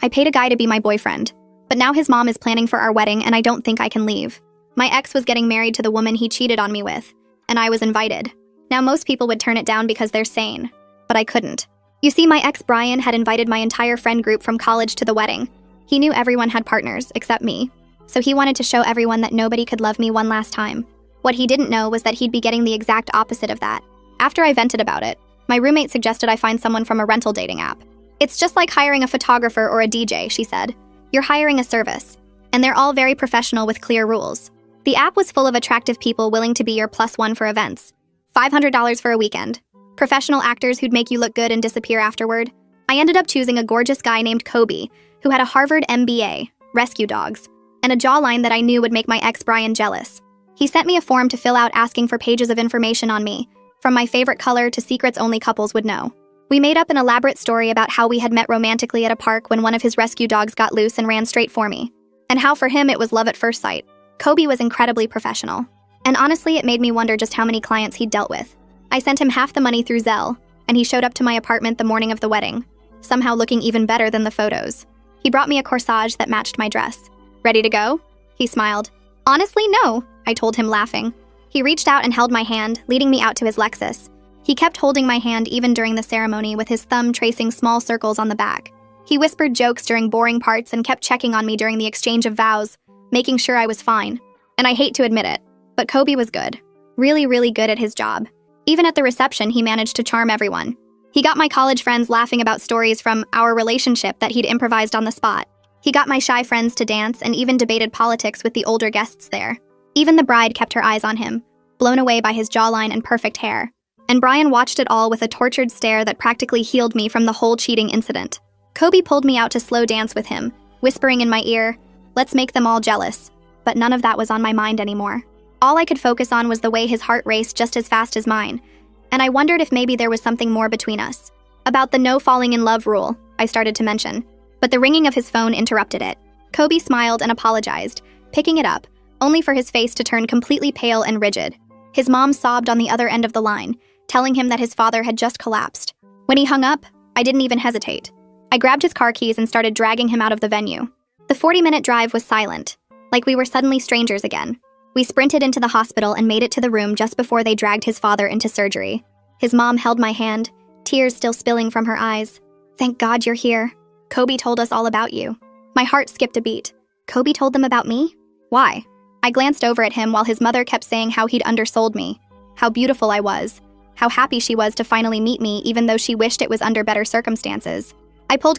I paid a guy to be my boyfriend, but now his mom is planning for our wedding and I don't think I can leave. My ex was getting married to the woman he cheated on me with, and I was invited. Now most people would turn it down because they're sane, but I couldn't. You see, my ex Brian had invited my entire friend group from college to the wedding. He knew everyone had partners, except me, so he wanted to show everyone that nobody could love me one last time. What he didn't know was that he'd be getting the exact opposite of that. After I vented about it, my roommate suggested I find someone from a rental dating app. It's just like hiring a photographer or a DJ, she said. You're hiring a service, and they're all very professional with clear rules. The app was full of attractive people willing to be your +1 for events. $500 for a weekend. Professional actors who'd make you look good and disappear afterward. I ended up choosing a gorgeous guy named Kobe, who had a Harvard MBA, rescue dogs, and a jawline that I knew would make my ex Brian jealous. He sent me a form to fill out asking for pages of information on me, from my favorite color to secrets only couples would know. We made up an elaborate story about how we had met romantically at a park when one of his rescue dogs got loose and ran straight for me, and how for him it was love at first sight. Kobe was incredibly professional, and honestly it made me wonder just how many clients he'd dealt with. I sent him half the money through Zelle, and he showed up to my apartment the morning of the wedding, somehow looking even better than the photos. He brought me a corsage that matched my dress. Ready to go? He smiled. Honestly, no, I told him laughing. He reached out and held my hand, leading me out to his Lexus. He kept holding my hand even during the ceremony with his thumb tracing small circles on the back. He whispered jokes during boring parts and kept checking on me during the exchange of vows, making sure I was fine. And I hate to admit it, but Kobe was good. Really, really good at his job. Even at the reception, he managed to charm everyone. He got my college friends laughing about stories from our relationship that he'd improvised on the spot. He got my shy friends to dance and even debated politics with the older guests there. Even the bride kept her eyes on him, blown away by his jawline and perfect hair. And Brian watched it all with a tortured stare that practically healed me from the whole cheating incident. Kobe pulled me out to slow dance with him, whispering in my ear, "Let's make them all jealous." But none of that was on my mind anymore. All I could focus on was the way his heart raced just as fast as mine, and I wondered if maybe there was something more between us. About the no falling in love rule, I started to mention, but the ringing of his phone interrupted it. Kobe smiled and apologized, picking it up, only for his face to turn completely pale and rigid. His mom sobbed on the other end of the line, telling him that his father had just collapsed. When he hung up, I didn't even hesitate. I grabbed his car keys and started dragging him out of the venue. The 40-minute drive was silent, like we were suddenly strangers again. We sprinted into the hospital and made it to the room just before they dragged his father into surgery. His mom held my hand, tears still spilling from her eyes. "Thank God you're here. Kobe told us all about you." My heart skipped a beat. Kobe told them about me? Why? I glanced over at him while his mother kept saying how he'd undersold me, how beautiful I was, how happy she was to finally meet me even though she wished it was under better circumstances. I pulled